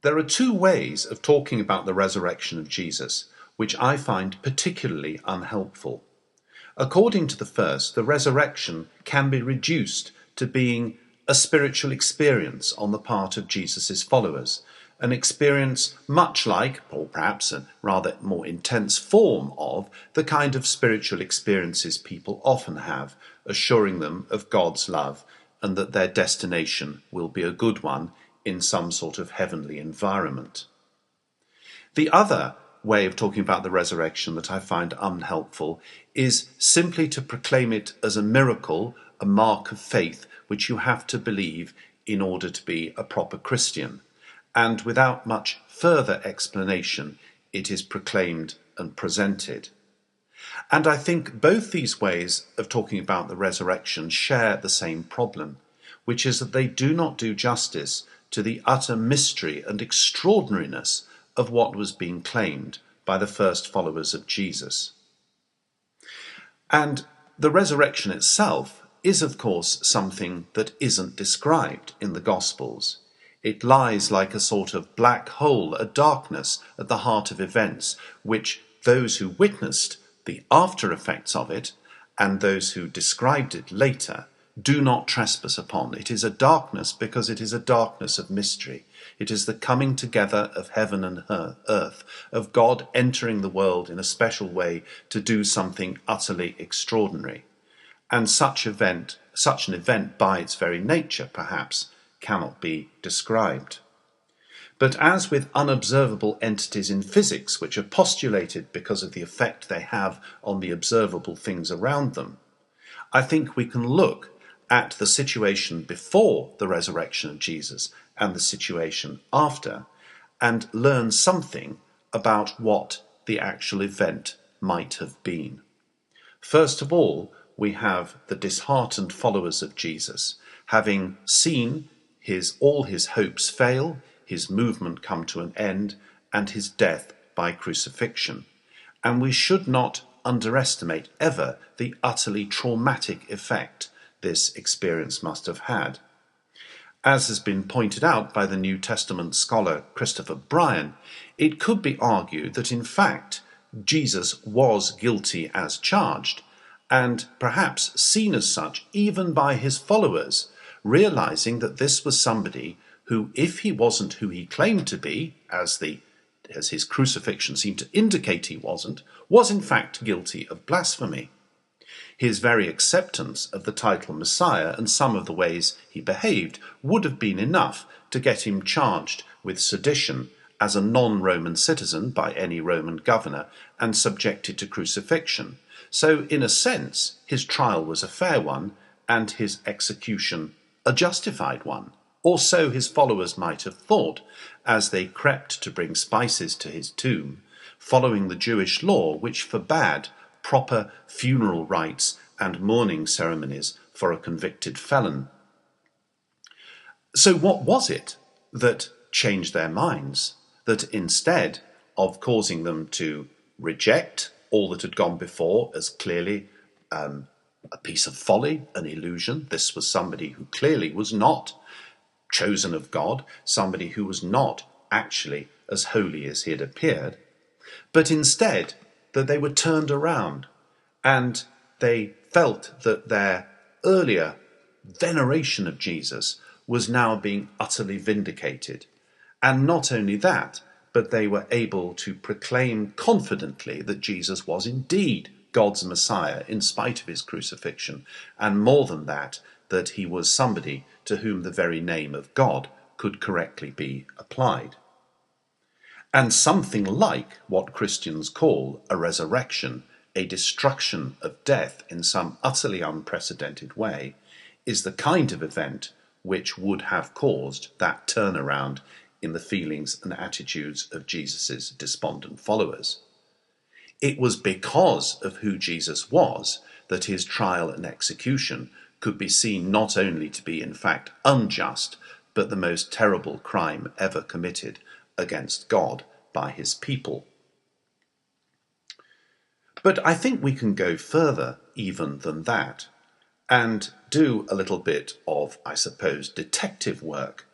There are two ways of talking about the resurrection of Jesus, which I find particularly unhelpful. According to the first, the resurrection can be reduced to being a spiritual experience on the part of Jesus' followers, an experience much like, or perhaps a rather more intense form of, the kind of spiritual experiences people often have, assuring them of God's love and that their destination will be a good one in some sort of heavenly environment. The other way of talking about the resurrection that I find unhelpful is simply to proclaim it as a miracle, a mark of faith, which you have to believe in order to be a proper Christian. And without much further explanation, it is proclaimed and presented. And I think both these ways of talking about the resurrection share the same problem, which is that they do not do justice to the utter mystery and extraordinariness of what was being claimed by the first followers of Jesus. And the resurrection itself is, of course, something that isn't described in the Gospels. It lies like a sort of black hole, a darkness at the heart of events, which those who witnessed the after effects of it and those who described it later do not trespass upon. It is a darkness because it is a darkness of mystery. It is the coming together of heaven and earth, of God entering the world in a special way to do something utterly extraordinary. And such an event by its very nature, perhaps, cannot be described. But as with unobservable entities in physics, which are postulated because of the effect they have on the observable things around them, I think we can look at the situation before the resurrection of Jesus and the situation after, and learn something about what the actual event might have been. First of all, we have the disheartened followers of Jesus, having seen all his hopes fail, his movement come to an end, and his death by crucifixion. And we should not underestimate ever the utterly traumatic effect this experience must have had. As has been pointed out by the New Testament scholar Christopher Bryan, it could be argued that in fact Jesus was guilty as charged, and perhaps seen as such even by his followers, realizing that this was somebody who, if he wasn't who he claimed to be, as his crucifixion seemed to indicate he wasn't, was in fact guilty of blasphemy. His very acceptance of the title Messiah and some of the ways he behaved would have been enough to get him charged with sedition as a non-Roman citizen by any Roman governor and subjected to crucifixion. So, in a sense, his trial was a fair one and his execution a justified one. Or so his followers might have thought as they crept to bring spices to his tomb, following the Jewish law which forbade proper funeral rites and mourning ceremonies for a convicted felon. So what was it that changed their minds, that instead of causing them to reject all that had gone before as clearly a piece of folly, an illusion? This was somebody who clearly was not chosen of God, somebody who was not actually as holy as he had appeared, but instead that they were turned around and they felt that their earlier veneration of Jesus was now being utterly vindicated. And not only that, but they were able to proclaim confidently that Jesus was indeed God's Messiah in spite of his crucifixion, and more than that, that he was somebody to whom the very name of God could correctly be applied. And something like what Christians call a resurrection, a destruction of death in some utterly unprecedented way, is the kind of event which would have caused that turnaround in the feelings and attitudes of Jesus' despondent followers. It was because of who Jesus was that his trial and execution could be seen not only to be in fact unjust, but the most terrible crime ever committed against God by his people. But I think we can go further even than that and do a little bit of, I suppose, detective work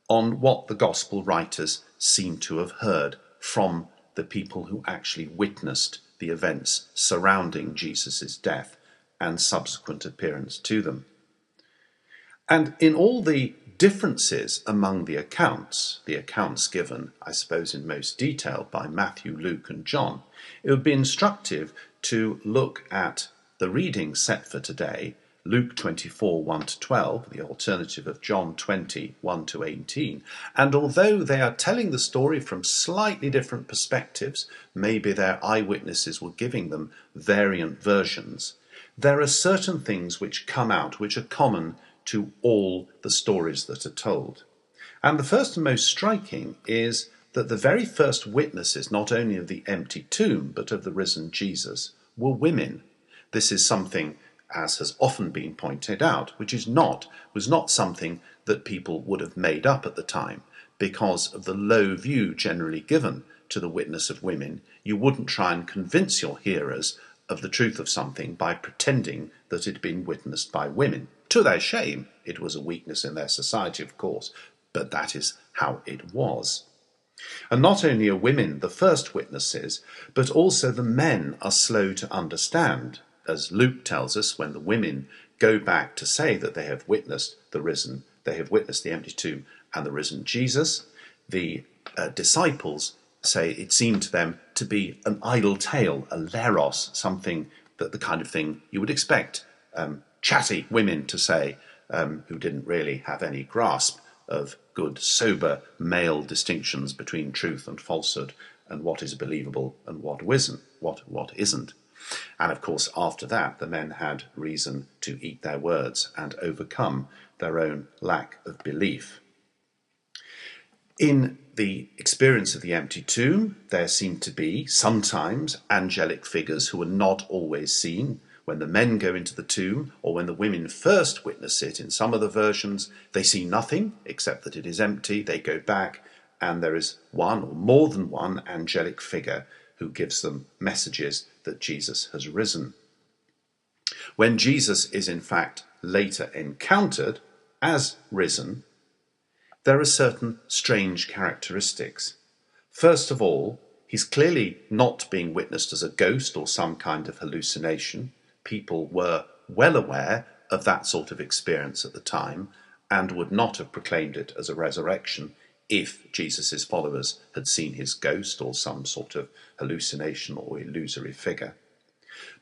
on what the gospel writers seem to have heard from the people who actually witnessed the events surrounding Jesus' death and subsequent appearance to them. And in all the differences among the accounts given, I suppose, in most detail by Matthew, Luke, and John, it would be instructive to look at the reading set for today, Luke 24, 1-12, the alternative of John 20, 1-18. And although they are telling the story from slightly different perspectives, maybe their eyewitnesses were giving them variant versions, there are certain things which come out which are common to all the stories that are told. And the first and most striking is that the very first witnesses, not only of the empty tomb, but of the risen Jesus, were women. This is something, as has often been pointed out, which was not something that people would have made up at the time. Because of the low view generally given to the witness of women, you wouldn't try and convince your hearers of the truth of something by pretending that it had been witnessed by women. To their shame, it was a weakness in their society, of course, but that is how it was. And not only are women the first witnesses, but also the men are slow to understand. As Luke tells us, when the women go back to say that they have witnessed the empty tomb and the risen Jesus, the disciples say it seemed to them to be an idle tale, a leros, something that the kind of thing you would expect chatty women to say, who didn't really have any grasp of good, sober male distinctions between truth and falsehood, and what is believable and what isn't. And of course, after that, the men had reason to eat their words and overcome their own lack of belief. In the experience of the empty tomb, there seemed to be sometimes angelic figures who were not always seen. When the men go into the tomb, or when the women first witness it, in some of the versions, they see nothing except that it is empty. They go back, and there is one or more than one angelic figure who gives them messages that Jesus has risen. When Jesus is in fact later encountered as risen, there are certain strange characteristics. First of all, he's clearly not being witnessed as a ghost or some kind of hallucination. People were well aware of that sort of experience at the time and would not have proclaimed it as a resurrection if Jesus' followers had seen his ghost or some sort of hallucination or illusory figure.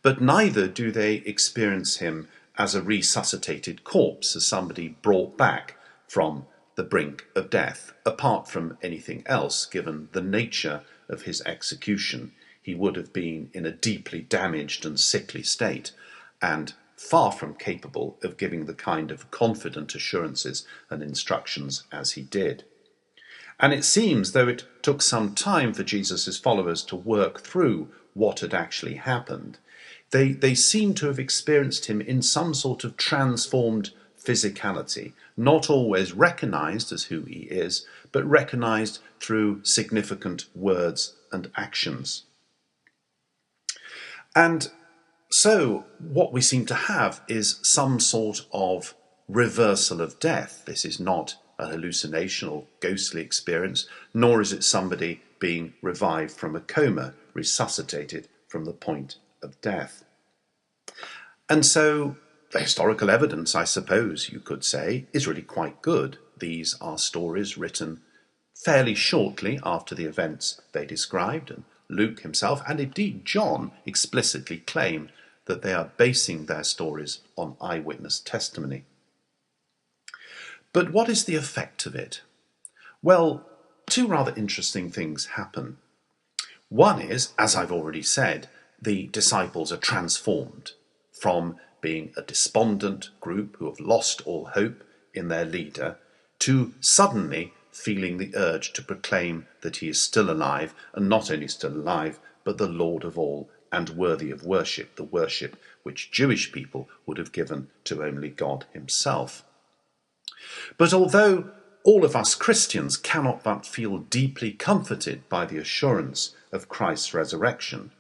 But neither do they experience him as a resuscitated corpse, as somebody brought back from the brink of death. Apart from anything else, given the nature of his execution, he would have been in a deeply damaged and sickly state, and far from capable of giving the kind of confident assurances and instructions as he did. And it seems, though it took some time for Jesus' followers to work through what had actually happened, they seem to have experienced him in some sort of transformed physicality, not always recognized as who he is, but recognized through significant words and actions. And so what we seem to have is some sort of reversal of death. This is not a hallucination or ghostly experience, nor is it somebody being revived from a coma, resuscitated from the point of death. And so the historical evidence, I suppose you could say, is really quite good. These are stories written fairly shortly after the events they described, and Luke himself, and indeed John, explicitly claim that they are basing their stories on eyewitness testimony. But what is the effect of it? Well, two rather interesting things happen. One is, as I've already said, the disciples are transformed from being a despondent group who have lost all hope in their leader to suddenly feeling the urge to proclaim that he is still alive, and not only still alive, but the Lord of all and worthy of worship, the worship which Jewish people would have given to only God himself. But although all of us Christians cannot but feel deeply comforted by the assurance of Christ's resurrection,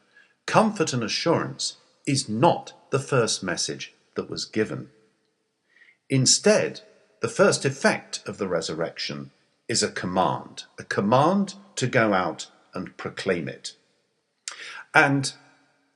comfort and assurance is not the first message that was given. Instead, the first effect of the resurrection is a command to go out and proclaim it. And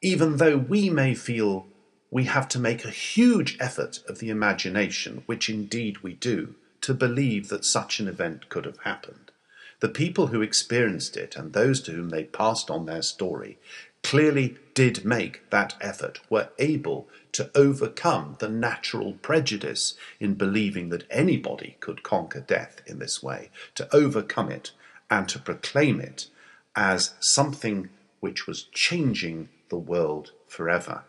even though we may feel we have to make a huge effort of the imagination, which indeed we do, to believe that such an event could have happened, the people who experienced it and those to whom they passed on their story clearly did make that effort, were able to overcome the natural prejudice in believing that anybody could conquer death in this way, to overcome it and to proclaim it as something which was changing the world forever.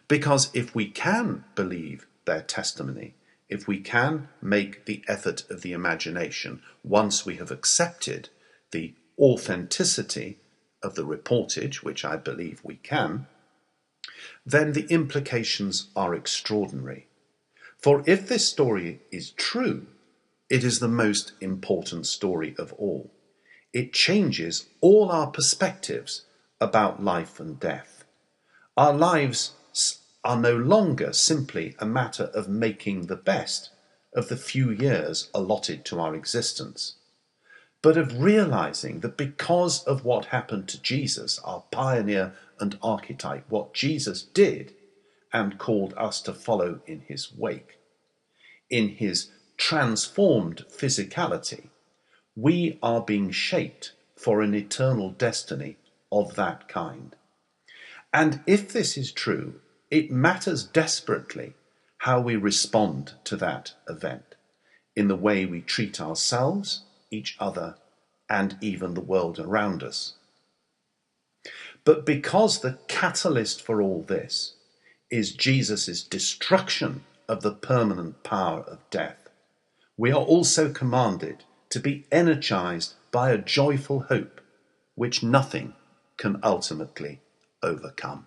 Because if we can believe their testimony, if we can make the effort of the imagination once we have accepted the authenticity of the reportage, which I believe we can, then the implications are extraordinary. For if this story is true, it is the most important story of all. It changes all our perspectives about life and death. Our lives are no longer simply a matter of making the best of the few years allotted to our existence, but of realizing that because of what happened to Jesus, our pioneer and archetype, what Jesus did and called us to follow in his wake, in his transformed physicality, we are being shaped for an eternal destiny of that kind. And if this is true, it matters desperately how we respond to that event, in the way we treat ourselves, each other, and even the world around us. But because the catalyst for all this is Jesus' destruction of the permanent power of death, we are also commanded to be energized by a joyful hope which nothing can ultimately overcome.